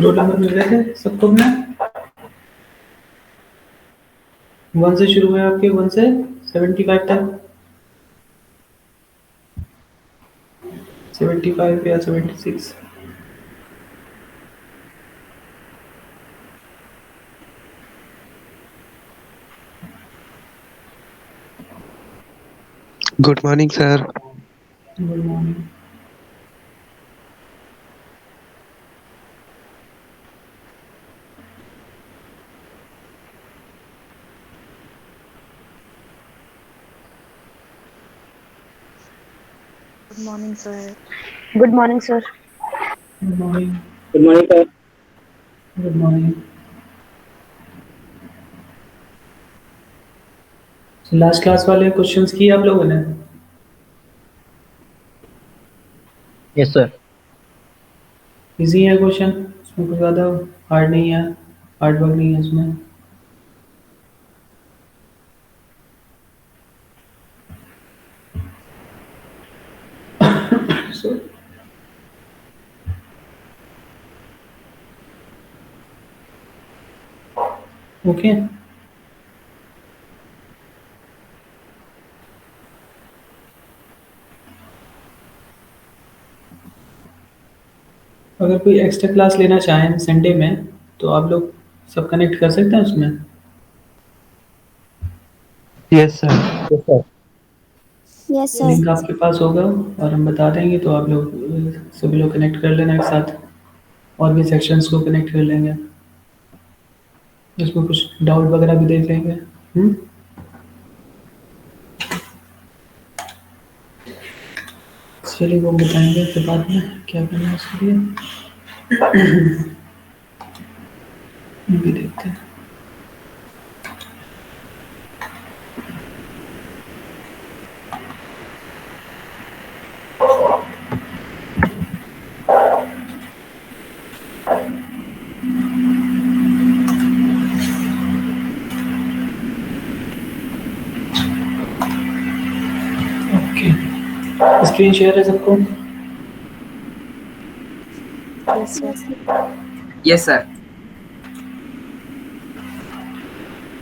Roll number मिल रहे थे सबको अपने? 1 से शुरू हुए आपके, 1 से 75 तक। 75 या 76? Good morning sir. Good morning. Good morning, sir. Good morning, sir. Good morning. Good morning sir. Good morning. Last class वाले क्वेश्चंस किए आप लोगों ने? Yes sir. इजी है क्वेश्चन, उसमें कुछ ज़्यादा हार्ड नहीं है, हार्ड वर्क नहीं है उसमें। So, okay. अगर कोई एक्स्ट्रा क्लास लेना चाहें संडे में, तो आप लोग सब कनेक्ट कर सकते हैं उसमें। Yes sir. Yes sir. Yes, sir. Link आपके पास होगा और हम बता देंगे, तो आप लोग सभी लोग कनेक्ट कर लेना एक साथ, और भी सेक्शंस को कनेक्ट कर लेंगे, उसमें कुछ डाउट वगैरह भी देख लेंगे। चलिए वो बताएंगे फिर बाद में क्या करना है उसके लिए। ये भी देखते हैं। ओके, स्क्रीन शेयर है सबको? Yes, sir. Yes sir.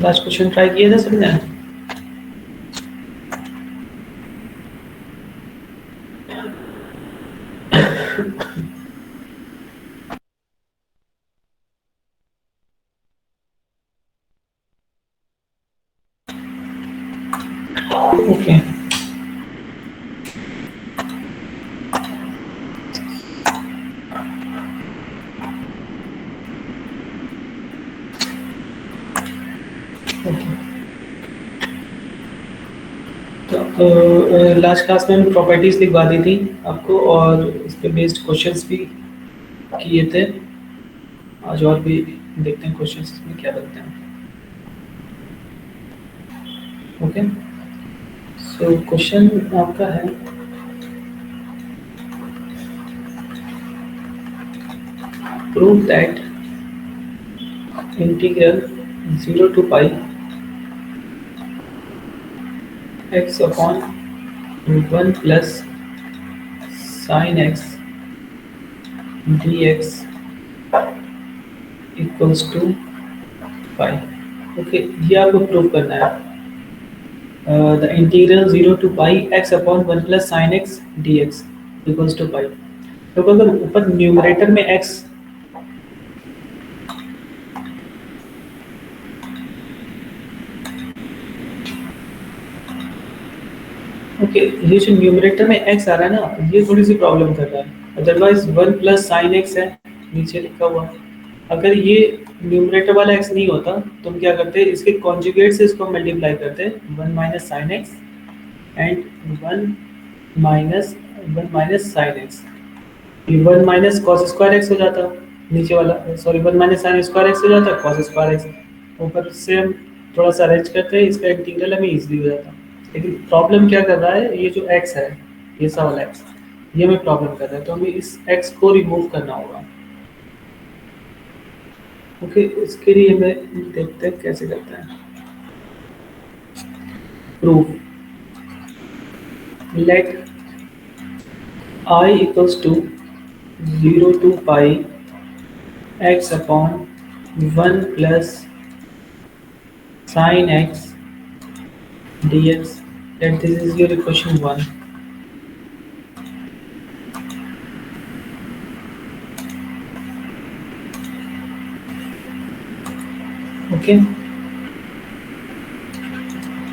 Last question try किए थे सबने? ओके। तो लास्ट क्लास में हम प्रॉपर्टीज लिखवा दी थी आपको, और इस पे बेस्ड क्वेश्चंस भी किए थे। आज और भी देखते हैं क्वेश्चंस इसमें क्या लगते हैं। ओके, सो क्वेश्चन आपका है, prove that integral 0 to pi x upon 1 plus sin x dx equals to pi. Okay, ये आपको प्रूव करना है। The integral 0 to pi x upon 1 plus sine x dx equals to pi. तो अगर ऊपर numerator में x, ओके, ये जो न्यूमरेटर में x आ रहा है ना, ये थोड़ी सी प्रॉब्लम कर रहा है। अदरवाइज 1 प्लस साइन x है नीचे लिखा हुआ। अगर ये न्यूमरेटर वाला x नहीं होता तो हम क्या करते हैं, इसके कॉन्जुगेट से इसको मल्टीप्लाई करते हैं, 1 minus sine x and 1 minus sine x। ये 1 माइनस कॉस स्क्वायर x हो जाता नीचे वाला, sorry 1 minus sine square x हो जाता, कॉस स्क्वायर x। ऊपर से हम थोड़ा सा अरेंज करते हैं, इसका इंटीग्रल हमें इजीली हो जाता। लेकिन प्रॉब्लम क्या कर रहा है, ये जो x है, ये सा वाला x, ये हमें प्रॉब्लम कर रहा है, तो हमें इस x को रिमूव करना होगा। ओके, इसके लिए हमें देखते हैं कैसे करते हैं। Proof, let I equals to 0 to pi x upon 1 plus sin x dx, that this is your equation 1. Okay,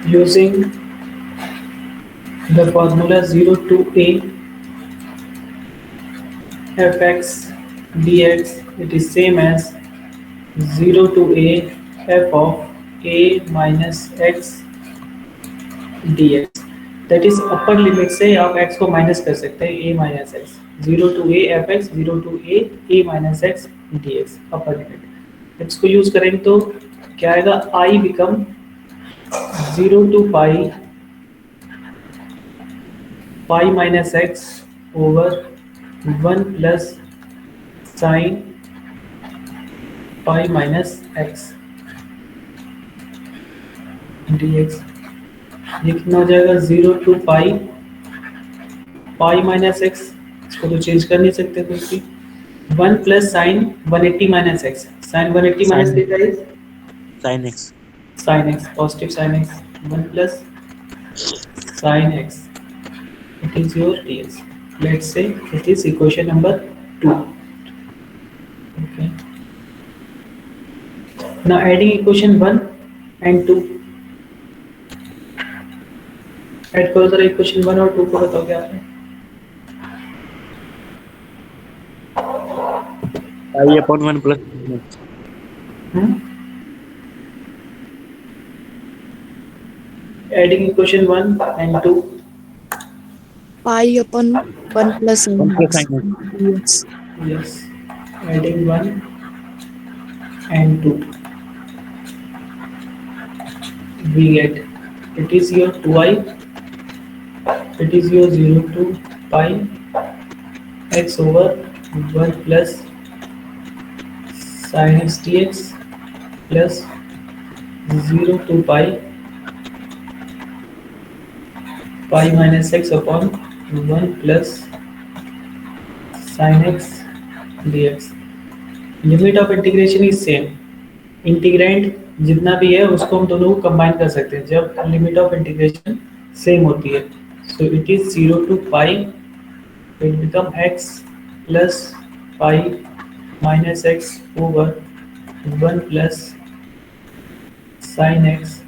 using the formula 0 to a fx dx, it is same as 0 to a f of a minus x dx, that is upper limit से आप x को minus कर सकते हैं a minus x, 0 to a f x, 0 to a minus x d x upper limit. इसको use करेंगे तो क्या आएगा, i become 0 to pi minus x over 1 plus sine pi minus x d x. ये कितना हो जाएगा, 0 टू पाई माइनस एक्स, इसको तो चेंज कर नहीं सकते कुछ भी, 1 plus sine 180 minus x, sine 180 minus theta is sin x, positive sin x, 1 plus sin x, it is your dx. Let's say it is equation number 2. Okay, now adding equation 1 and 2, add करो जरा equation 1 और 2 को, बताओ क्या है। I upon 1 plus adding equation 1 and 2, Pi upon 1 plus sin 1 plus x sin x. dx. yes, adding 1 and 2, we get, it is your 2i, it is your 0 to pi x over 1 plus sin x dx plus 0 to pi minus x upon 1 plus sin x dx. Limit of integration is same, integrand जितना भी है उसको हम दोनों को combine कर सकते हैं जब लिमिट ऑफ इंटीग्रेशन सेम होती है। So it is 0 to pi, it become x plus pi minus x over 1 plus sine x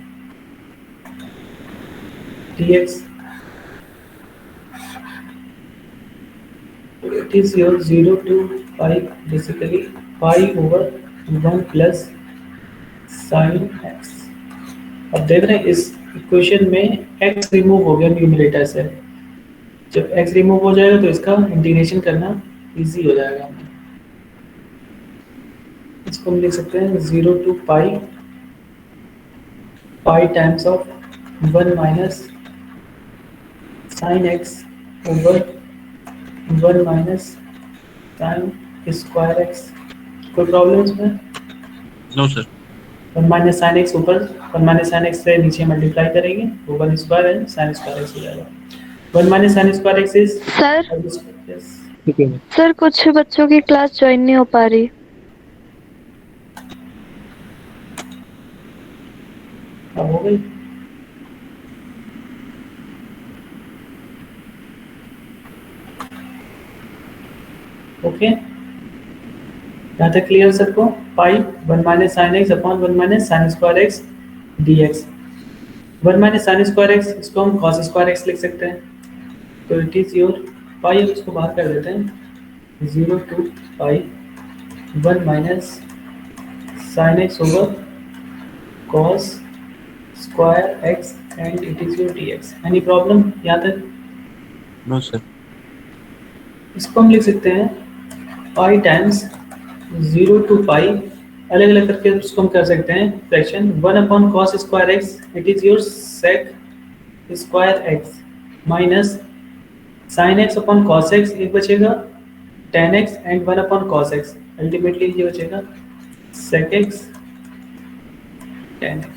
dx. It is your 0 to pi, basically pi over 1 plus sin x. अब देख रहे हैं इस equation में x remove हो गया numerator से, जब x रिमूव हो जाएगा तो इसका इंटीग्रेशन करना इजी हो जाएगा। इसको हम लिख सकते हैं 0 to pi times of 1 minus sine x over 1 minus sine square x. कोई प्रॉब्लम इसमें? No sir. 1 minus sine x ऊपर, 1 माइनस साइन एक्स से नीचे मल्टीप्लाई करेंगे तो 1 स्क्वायर है, साइन स्क्वायर एक्स हो जाएगा। 1 minus sine square x is sir ठीक है सर कुछ बच्चों की क्लास ज्वाइन नहीं हो पा रही। अब हो गई। ओके, यहाँ तक क्लियर सबको? पाई 1 minus sine x upon 1 minus sine square x dx। 1 minus sine square x, इसको हम कॉस स्क्वायर एक्स लिख सकते हैं, तो इट इज योर पाई, अब इसको बाहर कर देते हैं 0 to pi 1 minus sine x over cos square x and it is your dx। Any problem यहाँ तक? No sir. इसको हम लिख सकते हैं पाई टाइम्स 0 टू पाई, अलग अलग करके उसको हम कर सकते हैं fraction, 1 upon cos square x, it is your sec square x minus sine x upon cos x, एक बचेगा tan x and 1 upon cos x, ultimately ये बचेगा sec x tan x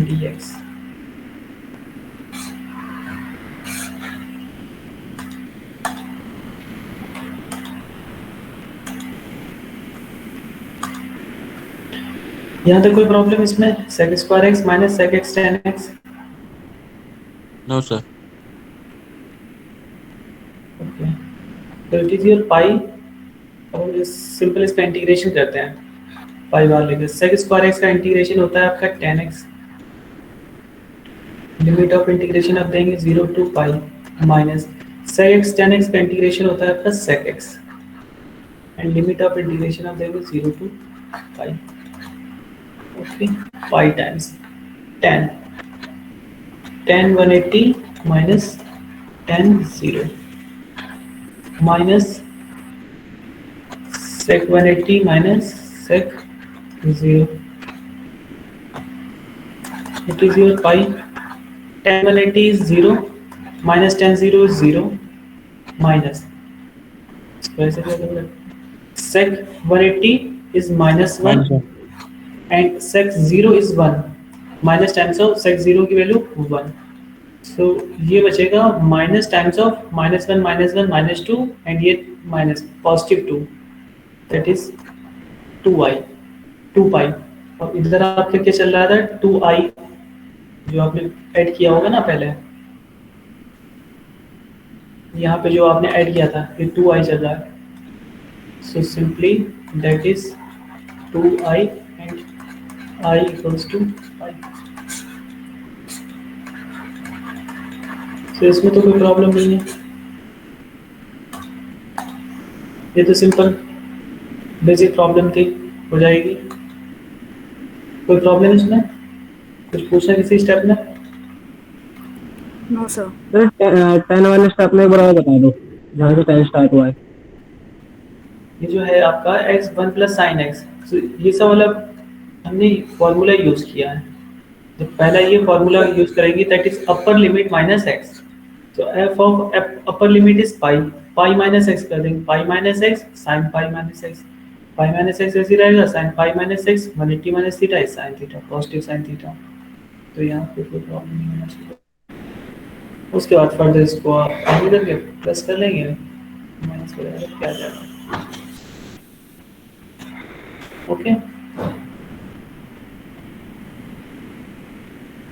dx। यहाँ तक कोई प्रॉब्लम इसमें? sec square x minus sec x tan x। No, sir. Okay, तो it is your pi, और सिंपल इसका इंटीग्रेशन करते हैं पाई बार लेकर। sec स्क्वायर एक्स का इंटीग्रेशन होता है आपका tan x। Limit of integration आप देंगे 0 to pi minus sec x tan x का इंटीग्रेशन होता है आपका sec x, and limit of integration आप देंगे 0 to pi. Okay, pi times tan 180 minus tan 0 minus sec 180 minus sec 0। It is your pi. Tan 180 is 0 minus tan 0 is 0 minus. वैसे क्या कर रहे हैं? Sec 180 is minus 1 and sec 0 is 1 minus times of sec 0 की value 1। So ये बचेगा minus times of minus 1 minus 2 and ये minus positive 2, that is 2i 2 pi। और इधर आपके क्या चल रहा था? 2i जो आपने ऐड किया होगा ना पहले, यहाँ पे जो आपने ऐड किया था ये 2i चल रहा है। So simply that is 2i and i equals to i। तो इसमें तो कोई प्रॉब्लम नहीं है, ये तो सिंपल बेसिक प्रॉब्लम थी, हो जाएगी। कोई प्रॉब्लम इसमें? कुछ पूछना किसी स्टेप में? No sir. सर 10 वाले स्टेप में एक बार और बता दो जहाँ से 10 स्टार्ट हुआ है। ये जो है आपका x1 प्लस साइन एक्स, ये सब वाला हमने फॉर्मूला यूज किया है। तो पहला ये फॉर्मूला यूज करेंगे, that is upper limit minus x. तो f of upper limit is pi, pi minus x कर देंगे, pi minus x sine pi minus x, pi minus x ऐसे रहेगा, sine pi minus x 180 minus theta is sine theta, positive sine theta. तो यहाँ पे कोई problem नहीं होना चाहिए। उसके बाद फर्दर इसको आप आगे करके प्लस कर लेंगे, माइनस वगैरह क्या जाएगा। ओके,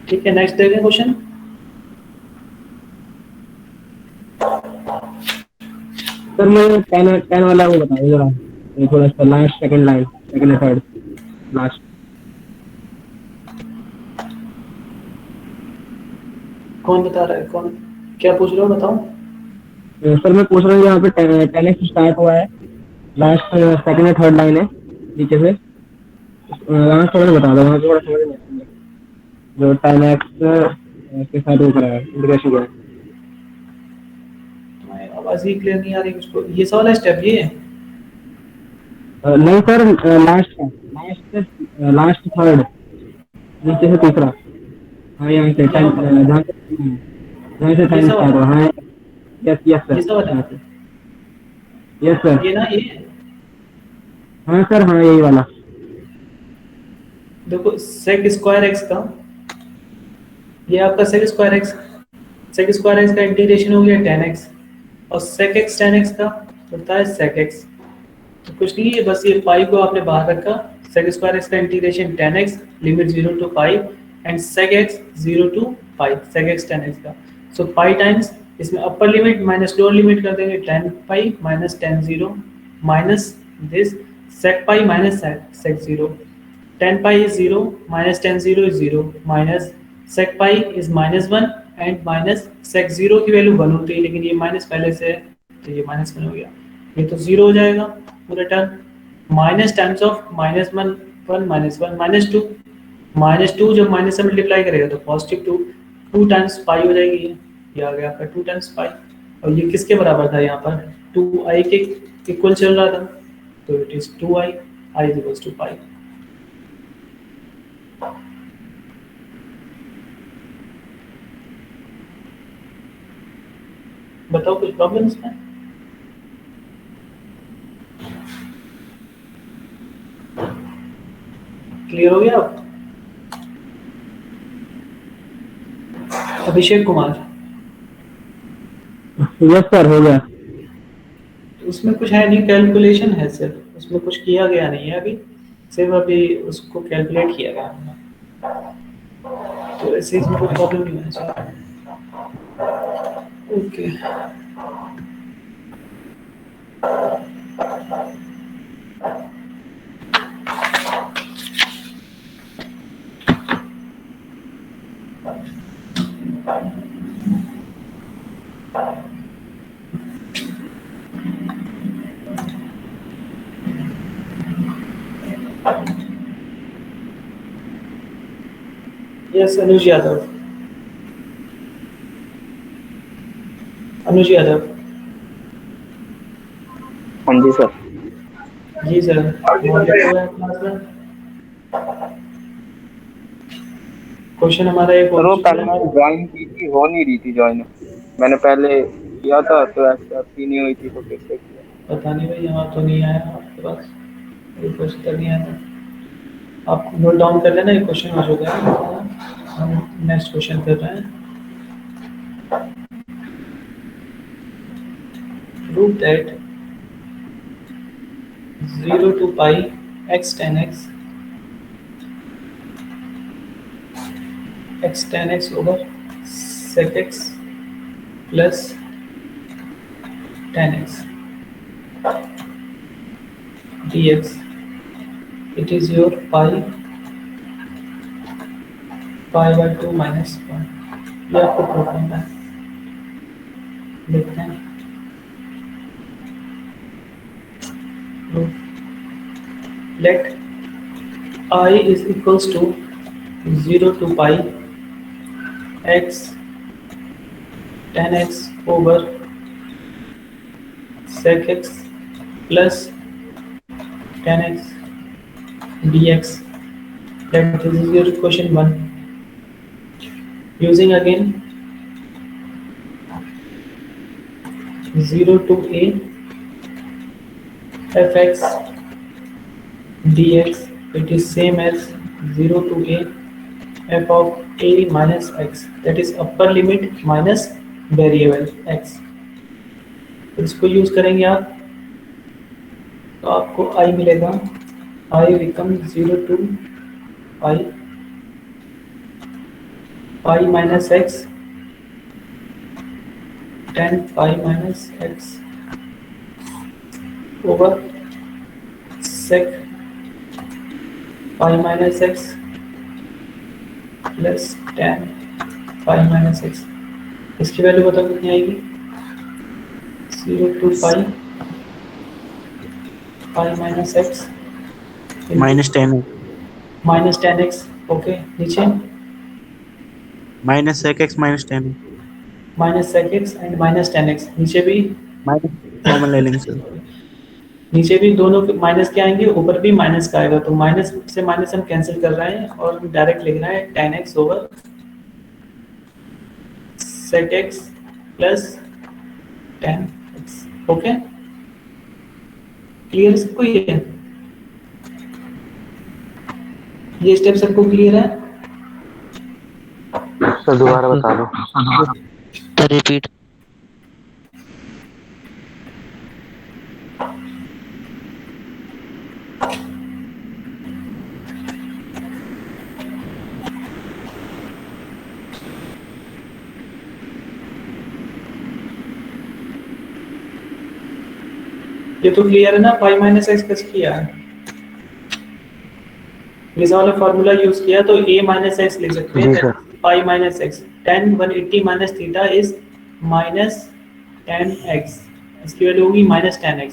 ठीक है, नेक्स्ट देखें क्वेश्चन। सर मैं 10 वाला वो बताइए जरा, ये थोड़ा सा last second line, second third last. कौन बता रहा है? कौन क्या पूछ रहे हो, बताओ। सर मैं पूछ रहा हूँ यहाँ पे 10x स्टार्ट हुआ है, लास्ट सेकंड या थर्ड लाइन है नीचे से, वहाँ थोड़ा बता दो, वहाँ थोड़ा समझ नहीं आता जो 10x के साथ वो करा है इंटीग्रेशन करा है। आवाज ही क्लियर नहीं आ रही मुझको। ये सवाल है स्टेप ये है? नहीं सर, लास्ट थर्ड नीचे से तीसरा। हाँ यहाँ से 10 जहाँ से 10 स्टार्ट हुआ। हाँ यस ये सर, सवाल है? Yes sir. ये ना, ये हाँ सर, हाँ यही वाला। देखो सेक स्क्वायर एक्स का, ये आपका सेक स्क्वायर एक्स का इंटीग्रेशन हो गया tan x, और sec x tan x का होता है sec x। तो कुछ नहीं है, बस ये पाई को आपने बाहर रखा, sec स्क्वायर x का integration tan x limit 0 to pi and sec x 0 to pi, sec x tan x का। सो पाई टाइम्स इसमें upper limit minus lower limit कर देंगे, tan pi minus tan 0 minus this sec pi minus sec 0। tan pi is 0 minus tan 0 is 0 minus sec pi is minus 1 and minus sec 0 की value 1 होती है, लेकिन ये minus पहले से है तो ये माइनस 1 हो गया, ये तो 0 हो जाएगा पूरा term. Minus times of minus 1 minus 2 जब माइनस से मल्टीप्लाई करेगा तो पॉजिटिव 2 टाइम्स पाई हो जाएगी। ये आ गया आपका 2 टाइम्स पाई, और ये किसके बराबर था? यहाँ पर 2i के इक्वल चल रहा था, तो it is 2i, i is equals to पाई। बताओ कुछ प्रॉब्लम इसमें? क्लियर हो गया आप? अभिषेक कुमार, यस सर, हो गया। उसमें कुछ है नहीं, कैलकुलेशन है सिर्फ, उसमें कुछ किया गया नहीं है अभी। सिर्फ अभी उसको कैलकुलेट किया गया हमने, तो ऐसे इसमें कोई प्रॉब्लम नहीं होना चाहिए। ओके यस अनुज यादव, अनुज यादव। हाँ जी सर। जी सर, मॉडरेटर हुआ है क्लास में। क्वेश्चन हमारा एक सर वो हो चुका पहले है। मैंने ज्वाइन की थी, हो नहीं रही थी ज्वाइन। मैंने पहले किया था तो एक्सेप्ट ही नहीं हुई थी, तो फिर से किया। पता नहीं भाई, यहाँ तो नहीं आया आपके पास, रिक्वेस्ट कर नहीं आया। आप नोट डाउन कर लेना, ये क्वेश्चन हो चुका है। हम नेक्स्ट क्वेश्चन कर रहे हैं। Prove that 0 to pi x tan x over sec x plus tan x dx. It is your pi by 2 minus 1. ये आपको प्रूव करना है। देखते हैं। Let I is equals to 0 to pi x tan x over sec x plus tan x dx. That this is your question 1. Using again 0 to a fx dx, it is same as 0 to a f of a minus x, that is upper limit minus variable x. तो इसको use करेंगे आप, तो आपको i मिलेगा, i become 0 to pi minus x tan pi minus x over sec pi minus x plus tan pi minus x. इसकी value बताओ कितनी आएगी? 0 to pi minus x minus 10 tan x. Okay, नीचे minus sec x minus 10 minus sec x and minus tan x, नीचे भी minus common ले लेंगे sir. नीचे भी दोनों माइनस के आएंगे, ऊपर भी माइनस का आएगा, तो माइनस से माइनस हम कैंसिल कर रहे हैं और हम डायरेक्ट लिख रहे हैं tan x over sec x plus tan x. Okay, clear सबको? ये स्टेप सबको क्लियर है? सर दोबारा बता दो। रिपीट। ये तो क्लियर है ना? पाई माइनस एक्स कैसे किया है? ये वाला फॉर्मूला यूज किया तो a माइनस एक्स लिख सकते जी हैं, sir. Pi minus x tan 180 minus theta is minus tan x, इसकी वैल्यू होगी minus tan x.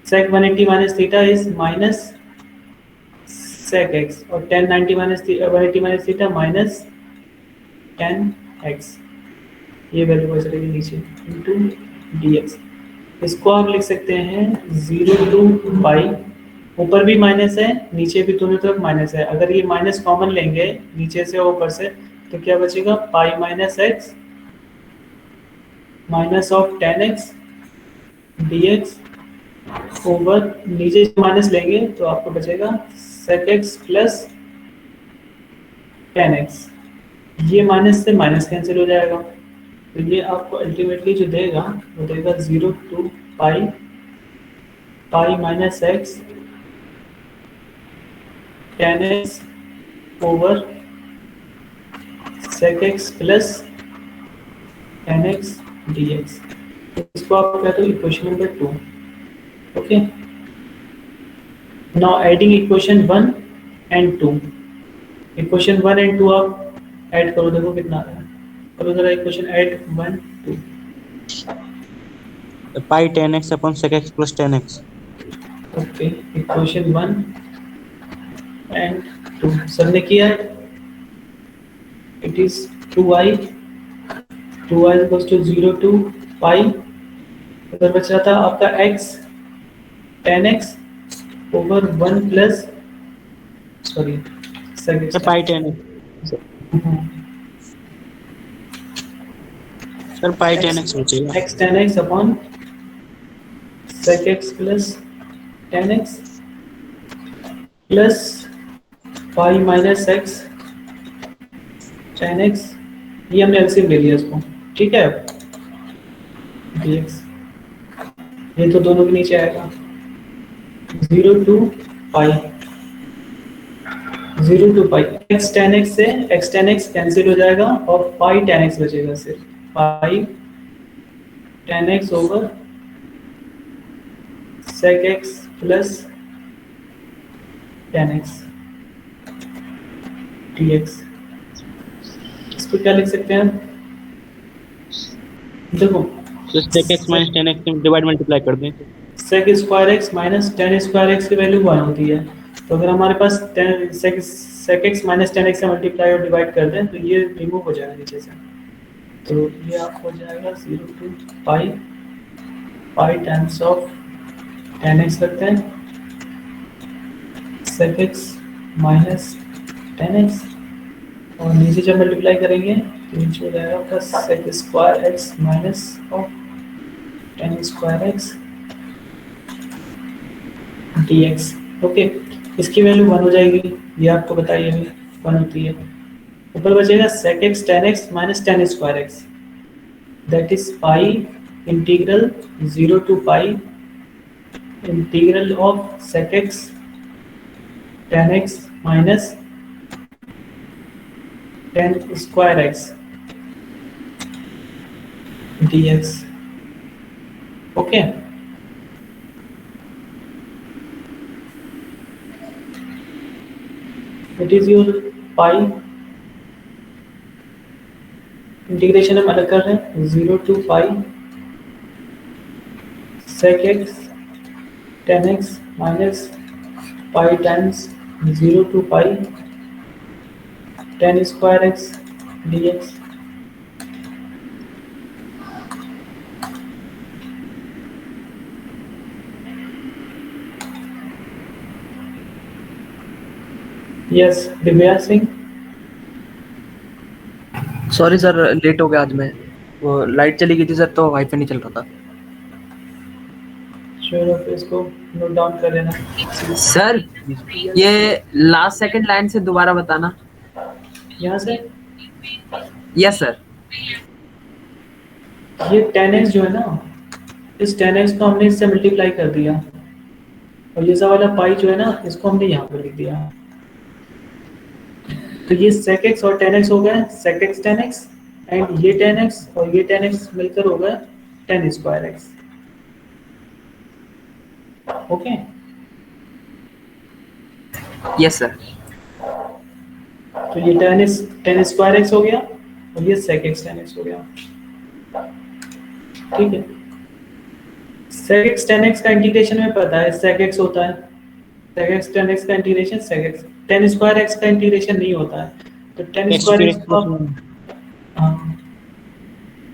sec 180 minus theta is minus sec x और tan 90 minus 180 minus theta minus tan x. ये value हो जाएगी नीचे इनटू dx. इसको आप लिख सकते हैं 0 टू पाई, ऊपर भी माइनस है नीचे भी दोनों तरफ माइनस है, अगर ये माइनस कॉमन लेंगे नीचे से ऊपर से तो क्या बचेगा? पाई minus x minus of tan x dx over नीचे से माइनस लेंगे तो आपको बचेगा sec x plus tan x. ये माइनस से माइनस कैंसिल हो जाएगा, तो ये आपको अल्टीमेटली जो देगा वो देगा 0 to pi minus x ten x over sec x plus ten x d x. इसको आप कहते हो equation number 2। Okay, now adding equation 1 and 2। Equation 1 and 2 आप ऐड करो, देखो कितना आ रहा है। करो जरा equation add 1 2। Pi 10x upon sec x plus 10x. Okay, equation 1 and 2 sir ने किया है। इट इज 2i 0 टू पाई। उधर बच रहा था आपका x 10x over 1 plus sorry Sir, pi 10x. Sir, pi 10x हो जाएगा. x 10x upon sec x plus 10x plus pi minus x 10x। ये हमने एलसीएम ले लिया इसको, ठीक है। dx ये तो दोनों के नीचे आएगा 0 टू पाई x 10x से x 10x कैंसिल हो जाएगा और पाई 10x बचेगा, सिर्फ पाई 10x over sec x plus 10x dx। इसको क्या लिख सकते हैं? देखो So sec x minus 10x divide multiply कर दें. sec square x minus ten square x की वैल्यू 1 होती है। तो अगर हमारे पास sec x माइनस 10x से मल्टीप्लाई और डिवाइड कर दें तो ये रिमूव हो जाएगा नीचे से। तो ये आप हो जाएगा 0 to pi times of 10x रखते हैं sec x माइनस 10x और नीचे जब मल्टीप्लाई करेंगे तो नीचे हो जाएगा आपका sec square x minus of 10 square x dx। Okay, इसकी वैल्यू 1 हो जाएगी, ये आपको बताइए अभी 1 होती है। ऊपर बचेगा sec x 10x minus 10 square x, that is pi integral 0 to pi integral of sec x 10x minus 10 square x dx। Okay, it is your pi integration हम अलग कर रहे हैं 0 to pi sec x 10x minus pi times 0 to pi 10 square x dx। Yes Divya Singh. Sorry sir, late हो गया आज मैं, वो लाइट चली गई थी सर तो वाईफाई नहीं चल रहा था। श्योर ऑफ इसको नोट डाउन कर लेना। सर ये लास्ट सेकंड लाइन से दोबारा बताना। यहाँ से यस सर। ये 10x जो है ना, इस 10x को हमने इससे मल्टीप्लाई कर दिया और ये वाला पाई जो है ना इसको हमने यहाँ पर लिख दिया। तो ये sec x और 10x हो गए sec x 10x एंड ये 10x और ये 10x मिलकर हो गए 10 square x। Okay, yes sir. तो ये 10 स्क्वायर x हो गया और ये sec x 10x हो गया, ठीक है। sec x 10x का इंटीग्रेशन में पता है sec x होता है, sec x 10x का integration sec x 10 square x का इंटीग्रेशन नहीं होता है। तो 10 स्क्वायर x को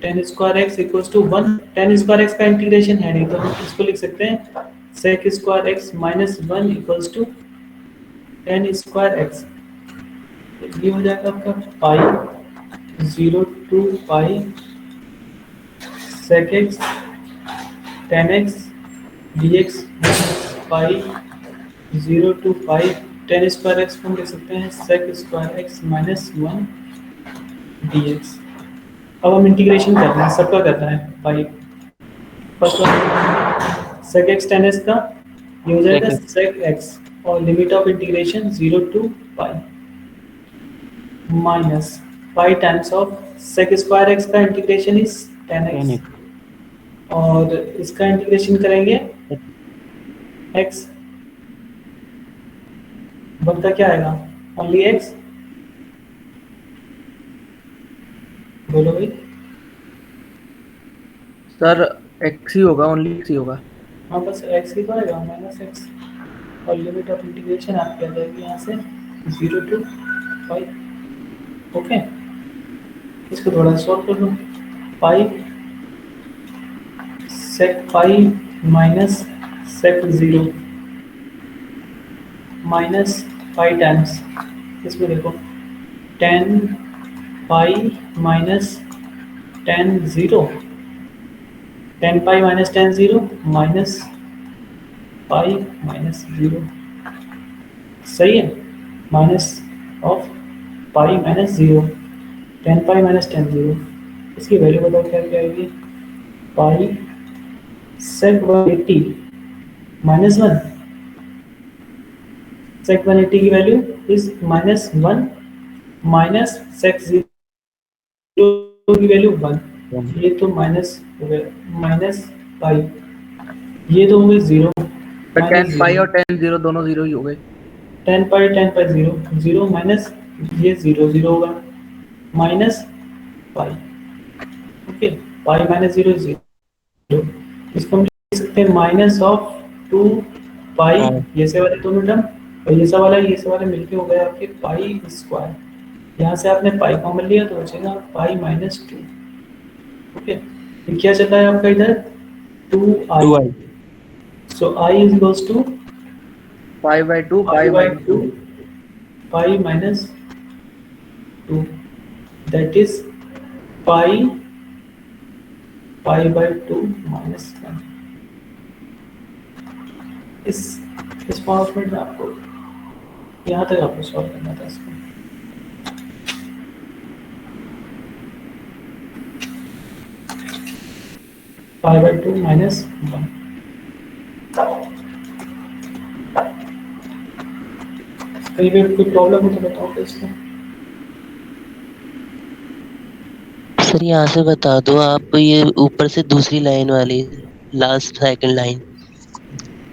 10 square x equals to 1। 10 square x का इंटीग्रेशन है नहीं तो हम इसको लिख सकते हैं sec square x minus 1 equals to 10 square x। ये हो जाएगा आपका pi 0 to pi sec x 10x dx pi 0 to pi 10 square x को हम लिख सकते हैं sec square x minus 1 dx। अब हम इंटीग्रेशन कर रहे हैं, सबका करना है pi. First one sec x 10x का ये हो जाएगा sec x और limit of integration 0 to pi minus pi times of sec square x का इंटीग्रेशन इज 10x और इसका इंटीग्रेशन करेंगे x बनता क्या आएगा ओनली x बोलो भाई सर एक्स ही होगा, ओनली एक्स ही होगा। हाँ बस x ही तो आएगा माइनस x और लिमिट ऑफ इंटीग्रेशन आपकी आ जाएगी यहाँ से 0 to पाई। ओके इसको थोड़ा सॉल्व कर लो pi sec pi minus sec 0 minus pi times इसमें देखो 10 pi minus 10 0 10 pi minus 10 0 minus pi minus 0 सही है minus of pi minus 0 10 pi minus 10 0 इसकी वैल्यू बताओ क्या क्या आएगी पाई सेक 180 माइनस 1 सेक 180 की value is minus 1 minus sec 0 की वैल्यू 1 ये तो माइनस हो गया माइनस पाई ये तो हो गई 0 10 पाई और 10 0 दोनों 0 ही हो गए। 10 पाई 0 0 माइनस ये 0 0 होगा माइनस पाई ओके पाई माइनस 0 0 इसको हम लिख सकते हैं माइनस ऑफ 2 पाई ये से वाले दोनों टर्म और ये से वाला मिलके हो गया आपके पाई स्क्वायर यहाँ से आपने पाई कॉमन लिया तो बचेगा पाई माइनस 2 ओके क्या चल रहा है आपका इधर 2i so i is equals to pi by 2 pi by 2 pi minus 2 that is pi by 2 minus 1 इस फॉर्मेट में आपको यहाँ तक आपको सॉल्व करना था इसको पाई बाय 2 माइनस 1 कहीं पे कोई प्रॉब्लम हो तो बताओ तो इसको सर यहाँ से बता दो आप, ये ऊपर से दूसरी लाइन वाली लास्ट सेकंड लाइन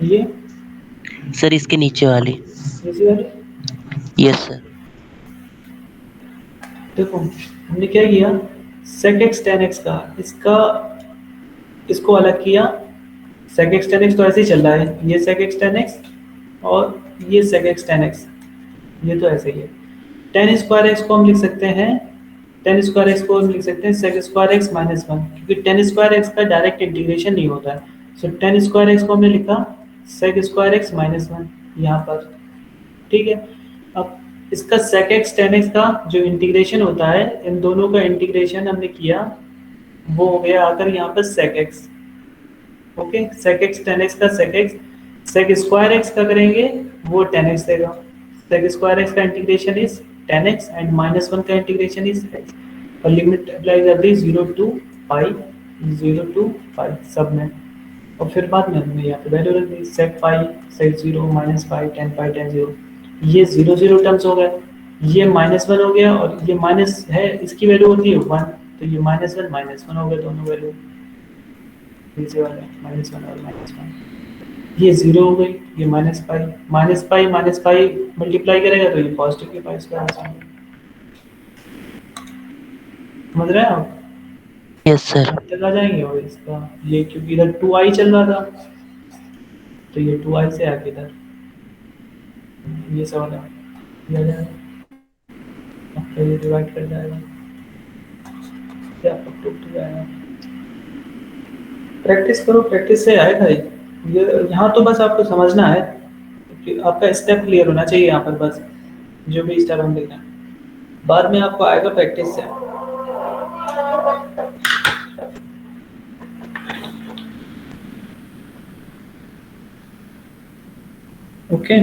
ये सर, इसके नीचे वाली। इसी वाली यस सर। देखो हमने क्या किया sec x tan x का इसको अलग किया sec x tan x तो ऐसे ही चल रहा है ये sec x tan x और ये sec x tan x ये तो ऐसे ही है tan स्क्वायर x को हम लिख सकते हैं tan स्क्वायर x को हम लिख सकते हैं sec स्क्वायर x माइनस 1 क्योंकि tan स्क्वायर x का डायरेक्ट इंटीग्रेशन नहीं होता है सो tan स्क्वायर x को हमने लिखा sec स्क्वायर x माइनस 1 यहाँ पर ठीक है। अब इसका sec x tan x का जो इंटीग्रेशन होता है इन दोनों का इंटीग्रेशन हमने किया वो हो गया आकर यहाँ पर sec x okay sec x tan x का sec स्क्वायर x का करेंगे वो tan x देगा sec स्क्वायर x का integration is tan x and minus 1 का इंटीग्रेशन इज x और लिमिट अप्लाई कर दी 0 to पाई सब में और फिर बाद में हमने यहाँ पे वैल्यू रख दी sec पाई sec 0 माइनस पाई tan 0 ये 0 0 टर्म्स हो गए ये माइनस 1 हो गया और ये माइनस है इसकी वैल्यू होती है 1 तो ये माइनस 1 हो गए दोनों वैल्यू नीचे वाले माइनस 1 और माइनस 1 ये 0 हो गई ये माइनस पाई मल्टीप्लाई करेगा तो ये पॉजिटिव के पाई स्क्वायर आ जाएगा समझ रहे हैं आप यस सर। तक आ जाएंगे और इसका ये क्योंकि इधर 2i चल रहा था तो ये 2i से आगे इधर ये सवाल दिया जाएगा आपका ये डिवाइड कर जाएगा क्या टूट जाएगा प्रैक्टिस करो प्रैक्टिस से आएगा ये यहाँ तो बस आपको समझना है कि आपका स्टेप क्लियर होना चाहिए यहाँ पर बस जो भी स्टेप हम देख रहे हैं बाद में आपको आएगा प्रैक्टिस से ओके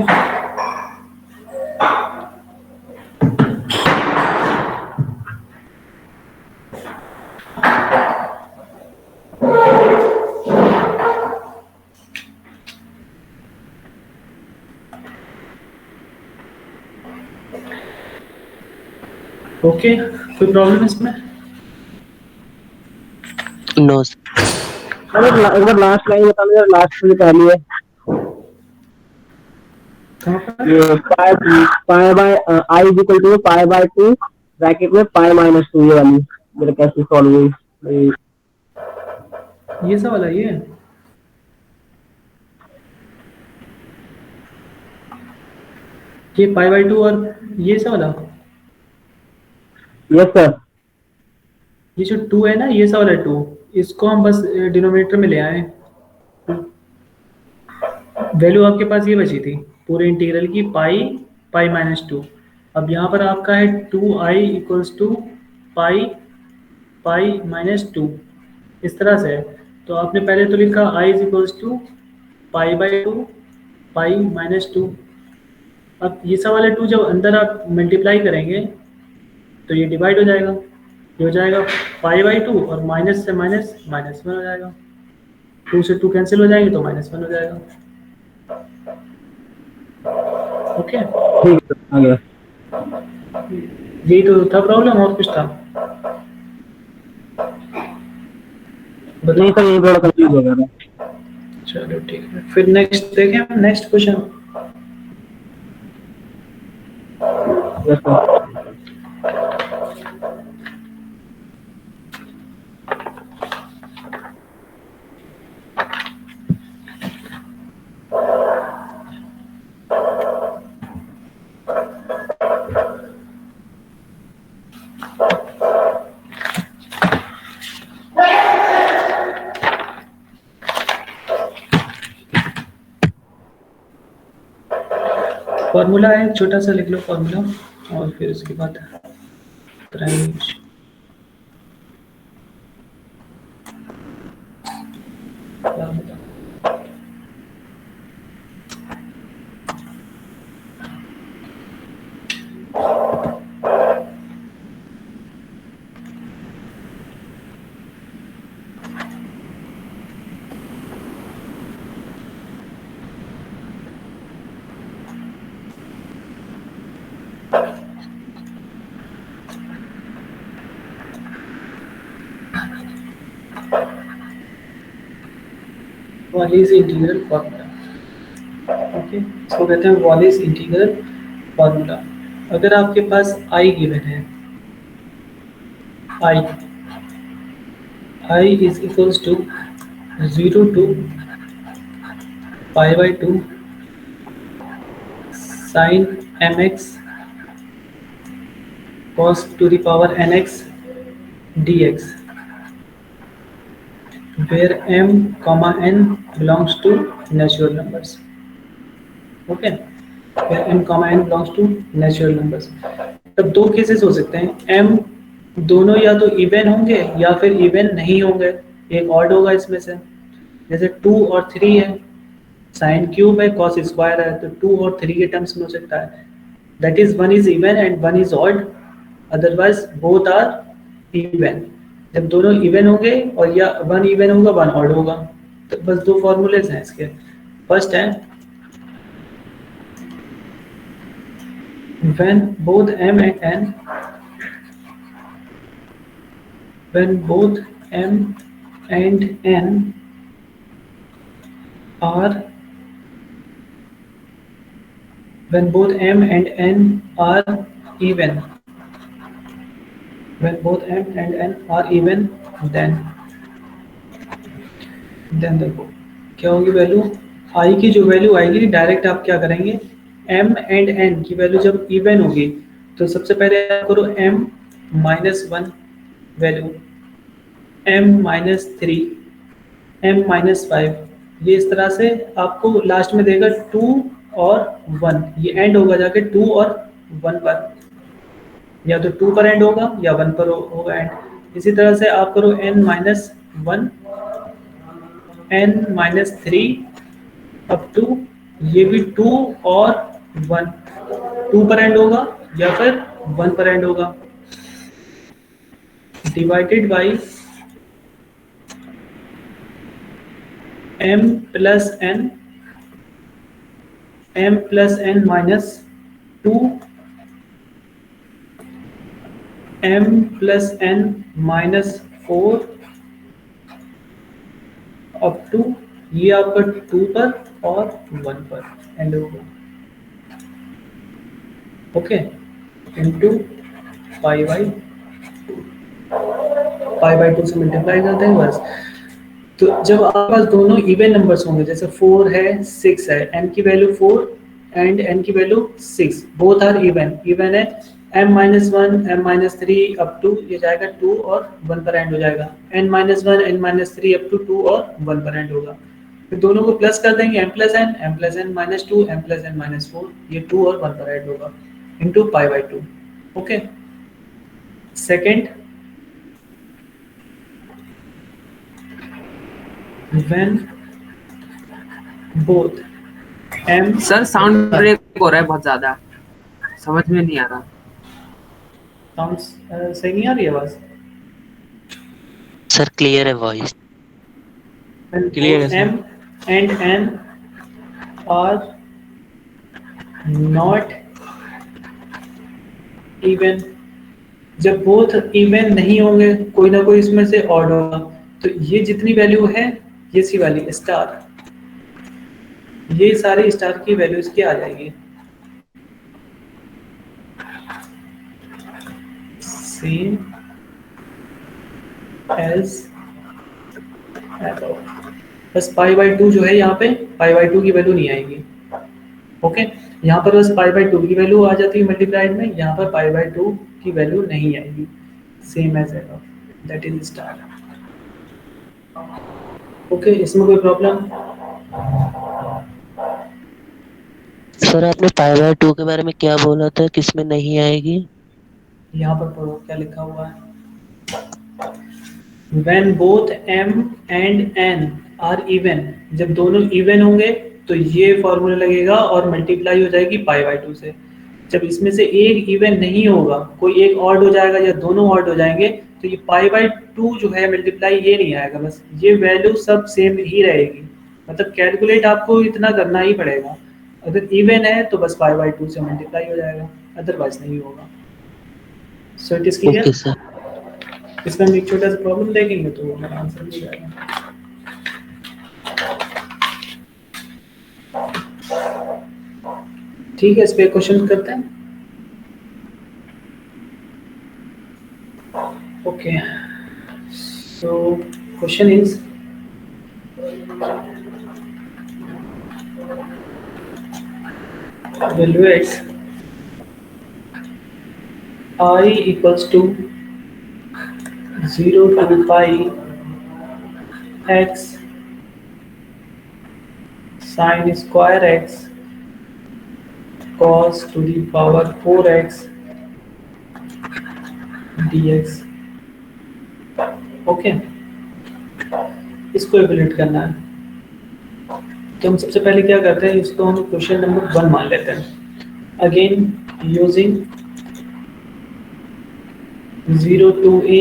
ओके, कोई प्रॉब्लम इसमें? नो सर एक बार लास्ट लाइन बता दो, लास्ट में पहली है कहाँ पर? ये pi by i is equal to pi by 2 bracket में पाई माइनस 2, ये वाली मेरे कैसे सॉल्व हुई? ये सब वाला ये पाई बाई 2 और ये सब वाला, यस सर। ये जो 2 है ना, ये सब वाला 2, इसको हम बस डिनोमिनेटर में ले आए। वैल्यू आपके पास ये बची थी पूरे इंटीग्रल की, पाई पाई माइनस 2। अब यहाँ पर आपका है 2i equals to pi pi minus 2, इस तरह से है। तो आपने पहले तो लिखा i is equals to pi by 2 pi minus 2। अब ये सब वाले 2 जब अंदर आप मल्टीप्लाई करेंगे तो ये डिवाइड हो जाएगा, ये हो जाएगा पाई बाई 2 और माइनस से माइनस माइनस 1 हो जाएगा, 2 से 2 कैंसिल हो जाएंगे तो माइनस 1 हो जाएगा। ओके, ठीक है, आ गया। यही तो था प्रॉब्लम, और कुछ था? नहीं सर, ये थोड़ा कंफ्यूज हो गया था। चलो ठीक है, फिर नेक्स्ट देखें हम, next question. Yes sir. Formula है, छोटा सा लिख लो फॉर्मूला, और फिर उसके बाद prime. Wallace integral formula. Okay, इसको कहते हैं वॉलेस इंटीग्रल फार्मूला। अगर आपके पास आई गिवन है, I is equals to 0 to pi by 2 sine mx cos to the power nx dx, where m comma n belongs to natural numbers. Okay, where m comma n belongs to natural numbers. तब दो cases हो सकते हैं, m दोनों या तो even होंगे या फिर इवन नहीं होंगे, एक ऑड होगा इसमें से। जैसे 2 और 3 है, साइन क्यूब है, कॉस स्क्वायर है, तो 2 और 3 के टर्म्स में हो सकता है। That is one is even and one is odd, otherwise both are even. जब दोनों इवन होंगे और या वन इवन होगा वन ऑड होगा। तो बस दो फॉर्मूलेज हैं इसके। फर्स्ट है when both m and n are when both m and n are even, when both m and n are even, then देखो क्या होगी वैल्यू, i की जो वैल्यू आएगी डायरेक्ट आप क्या करेंगे, m एंड n की वैल्यू जब इवन होगी तो सबसे पहले आप करो m -1 वैल्यू, m -3, m -5, ये इस तरह से आपको लास्ट में देगा 2 और 1, ये एंड होगा जाके 2 और 1 पर, या तो 2 पर एंड होगा या 1 पर होगा एंड। इसी तरह से आप करो n -1, n -3 अप टू, ये भी 2 और 1, 2 पर एंड होगा या फिर 1 पर एंड होगा, divided by m plus n minus 2 m plus n minus 4 up to ये आपका 2 पर और 1 पर एंड होगा, ओके, इनटू पाई बाई 2 से मल्टीप्लाई करते हैं बस। तो जब आपके पास दोनों इवन नंबर्स होंगे, जैसे 4 है 6 है, m की वैल्यू 4 एंड n की वैल्यू 6, बोथ आर इवन है, m minus 1 m minus 3 up to ये जाएगा 2 और 1 पर एंड हो जाएगा, n minus 1 n minus 3 up to 2 और 1 पर एंड होगा। फिर दोनों को प्लस कर देंगे, m plus n minus 2 m plus n minus 4, ये 2 और 1 पर एंड होगा into pi by 2, okay. Second, when both m sir sound break हो रहा है बहुत ज्यादा, समझ में नहीं आ रहा। sounds सही नहीं आ रही आवाज? सर क्लियर है वॉइस। when Clear both है, m and n are not even, जब बोथ इवन नहीं होंगे, कोई ना कोई इसमें से ऑड होगा, तो ये जितनी वैल्यू है ये सी वाली स्टार, ये सारी स्टार की वैल्यू इसकी आ जाएगी सेम एज above। बस पाई बाई 2 जो है यहाँ पे पाई बाई 2 की वैल्यू नहीं आएगी, ओके। यहाँ पर बस पाई बाई 2 की वैल्यू आ जाती है मल्टीप्लाइड में, यहाँ पर पाई बाई 2 की वैल्यू नहीं आएगी, same as above, that is star, okay. इसमें कोई प्रॉब्लम? सर आपने पाई बाय 2 के बारे में क्या बोला था, किसमें नहीं आएगी? यहाँ पर पढ़ो क्या लिखा हुआ है, when both m and n are even, जब दोनों इवन होंगे तो ये फॉर्मूला लगेगा और मल्टीप्लाई हो जाएगी पाई बाई 2 से। जब इसमें से एक इवन नहीं होगा, कोई एक ऑड हो जाएगा या दोनों ऑड हो जाएंगे, तो ये पाई बाई 2 जो है मल्टीप्लाई ये नहीं आएगा, बस ये वैल्यू सब सेम ही रहेगी। मतलब कैलकुलेट आपको इतना करना ही पड़ेगा, अगर इवन है तो बस पाई बाई 2 से मल्टीप्लाई हो जाएगा, अदरवाइज नहीं होगा। सो it is okay clear? Sir. इसमें हम एक छोटा सा प्रॉब्लम देखेंगे तो हमारा आंसर मिल जाएगा। ठीक है, इस पे क्वेश्चन करते हैं। Okay, so question is evaluate I equals to 0 to pi x sin square x cos to the power 4x dx, okay. इसको इवैल्यूएट करना है, तो हम सबसे पहले क्या करते हैं, इसको हम क्वेश्चन नंबर 1 मान लेते हैं। Again using 0 to a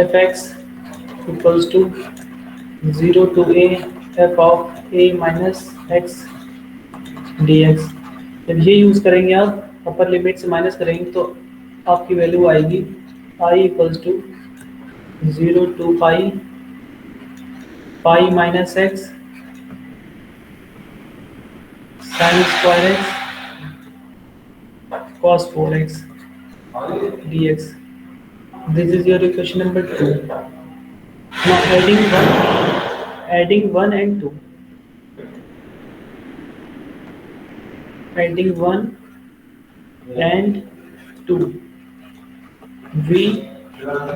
fx equals to 0 to a f of a minus x dx। जब ये यूज करेंगे आप अपर लिमिट से माइनस करेंगे तो आपकी वैल्यू आएगी I equals to 0 to pi minus x sin square x cos 4x dx। This is your equation number 2. Now adding 1 and 2. Adding 1 and 2. We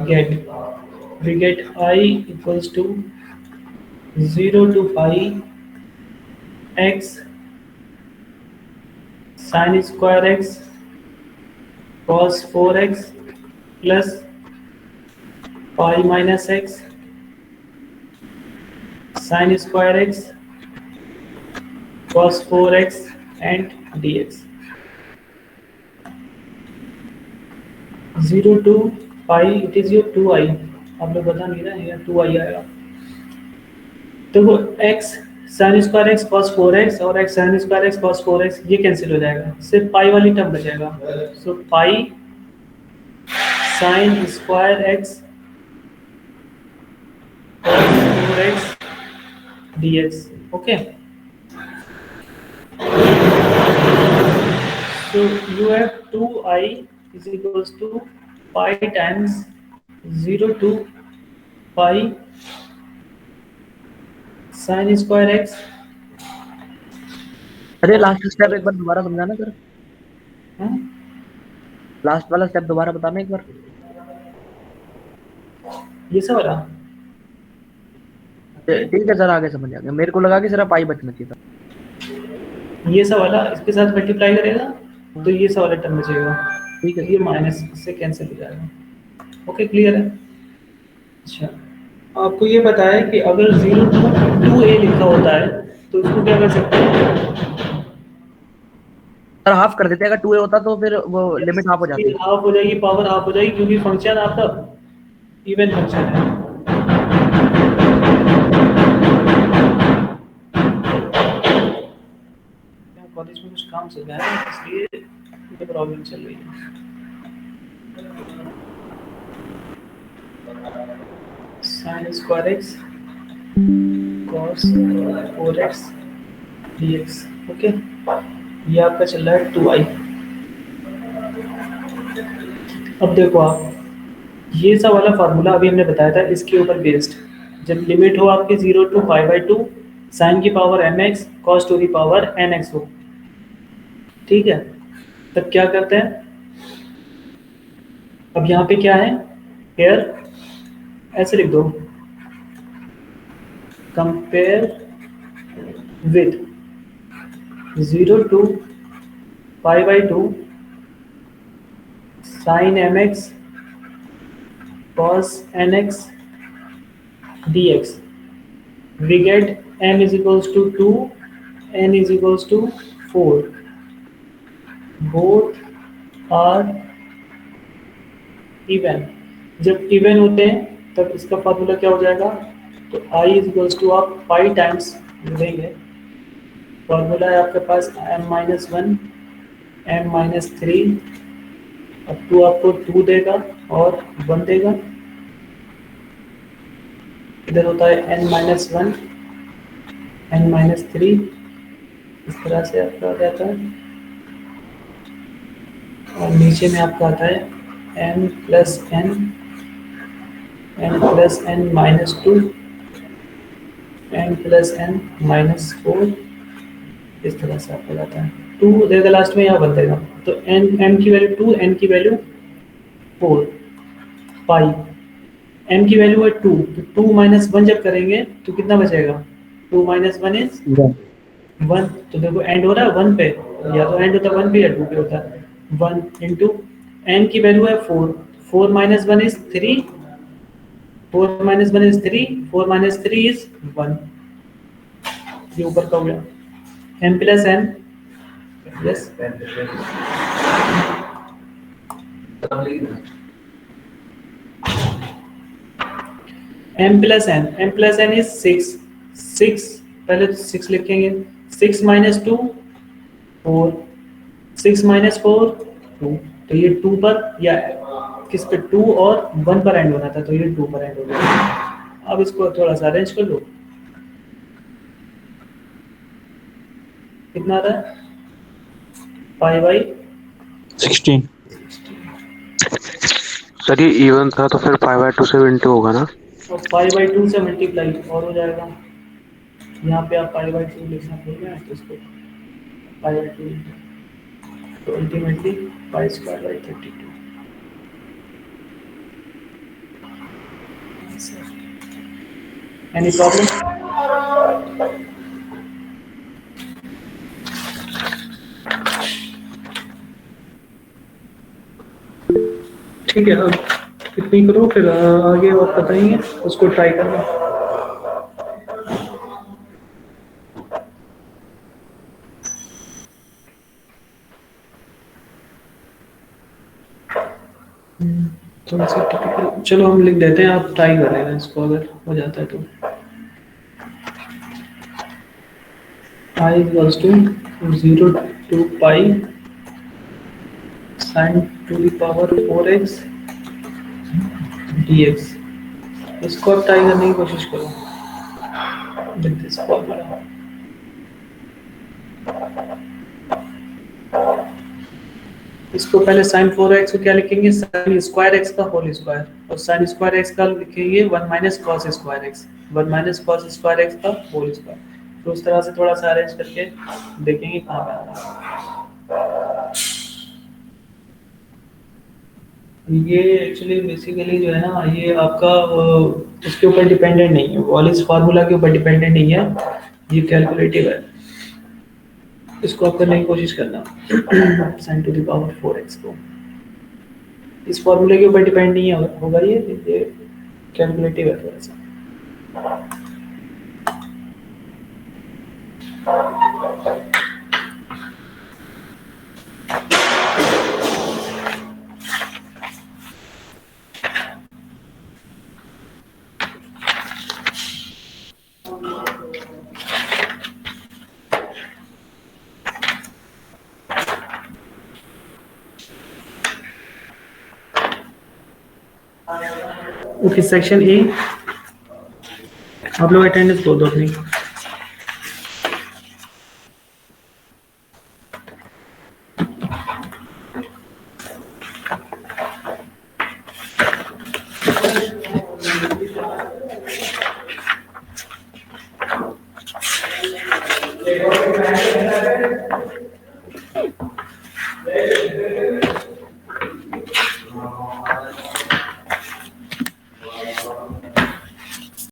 get I equals to 0 to pi x sin square x cos 4x plus pi minus x sin square x cos 4x and dx। 0 to pi it is your 2i, आप लोग बता नहीं रहे, 2i आएगा। तो वो x sin square x cos 4x और x sin square x cos 4x ये कैंसिल हो जाएगा, सिर्फ पाई वाली टर्म बचेगा। So pi sine square x four x dx. Okay, so you have 2I is equals to pi times 0 to pi sin square x. अरे last step एक बार दोबारा समझाना सर, हाँ? लास्ट वाला स्टेप दोबारा बताना एक बार। ये सब वाला ठीक है सर, आगे समझ आ गया। मेरे को लगा कि सिर्फ पाई बचना चाहिए था। ये सब वाला इसके साथ मल्टीप्लाई करेगा तो ये सब वाला टर्म बचेगा। ठीक है, ये माइनस से कैंसिल हो जाएगा। ओके, क्लियर है? अच्छा, आपको ये पता है कि अगर 0 to 2a लिखा होता है तो इसको क्या कर सकते हैं? सर हाफ कर देते, अगर 2a होता तो फिर वो लिमिट हाफ हो जाती है। हाफ हो जाएगी, पावर हाफ हो जाएगी, क्योंकि फंक्शन आपका इवन फंक्शन है। कॉलेज में कुछ काम चल रहा है इसलिए ये प्रॉब्लम चल रही है। Sign square x cos 4x dx। Okay, ये आपका चल रहा है 2i। अब देखो आप, ये सब वाला फार्मूला अभी हमने बताया था, इसके ऊपर बेस्ड जब लिमिट हो आपकी 0 to π/2 साइन की power mx cos to the power nx हो, ठीक है, तब क्या करते हैं? अब यहाँ पे क्या है? हेयर ऐसे लिख दो, compare with 0 to π/2 sin mx cos nx dx. We get m is equals to 2, n is equals to 4. Both are even. जब इवन होते हैं तब इसका फार्मूला क्या हो जाएगा? तो i is equals to आप पाई टाइम्स देंगे, फार्मूला है आपके पास m-1 m-3, अब 2 आपको 2 देगा और 1 देगा, इधर होता है n-1 n-3, इस तरह से आपका आ जाता है, और नीचे में आपका आता है m + n -2 n + n -4, इस तरह से आपको जाता है। 2 देगा लास्ट में, यहाँ 1 देगा, तो m की वैल्यू 2, n की वैल्यू 4, पाई m की वैल्यू है 2, तो 2 - 1 जब करेंगे तो कितना बचेगा? 2 - 1 is 1, तो देखो एंड हो रहा है 1 पे, या तो एंड होता है 1 पे या 2 पे होता है। 1 इंटू n की वैल्यू है 4, 4 - 1 is 3, 4 - 1 is 3, 4 - 3 is 1, ये ऊपर का हो गया। m + n, yes m + n is 6, पहले तो 6 लिखेंगे, 6 - 2 4, 6 - 4 2, तो ये 2 पर या किस पे 2 और 1 पर एंड होना था, तो ये 2 पर एंड हो गया। अब इसको थोड़ा सा अरेंज कर लो, कितना आता है? π/16। सर ये इवन था तो फिर π/2 से इंटू होगा ना? और π/2 से मल्टीप्लाई और हो जाएगा, यहाँ पे आप π/2 लिखना भूल गए तो इसको π/2, तो अल्टीमेटली π²/32। Any problem? ठीक है, अब इतनी करो, फिर आगे और बताएंगे, उसको ट्राई करना। थोड़ा सा टिपिकल, चलो हम लिख देते हैं, आप ट्राई कर लेना इसको, अगर हो जाता है तो। i = 0 to π sin to the power 4x dx। इसको अब ट्राई करने की कोशिश करो विद दिस फॉर्मूला। इसको पहले sin 4x को क्या लिखेंगे, sin स्क्वायर x का होल स्क्वायर, और sin स्क्वायर x का लिखेंगे 1 minus cos square x, 1 minus cos square x का होल स्क्वायर। तो उस तरह से थोड़ा सा अरेंज करके देखेंगे कहाँ पे आ रहा है। ये एक्चुअली बेसिकली जो है ना, ये आपका उसके ऊपर डिपेंडेंट नहीं है, वॉलिस फार्मूला के ऊपर डिपेंडेंट नहीं है, ये कैलकुलेटिव है। इसको आप करने की कोशिश करना sin to the power 4x को इस फार्मूले के ऊपर डिपेंड नहीं होगा, ये कैलकुलेटिव है थोड़ा सा। ओके, सेक्शन ए आप लोग अटेंडेंस दो अपनी।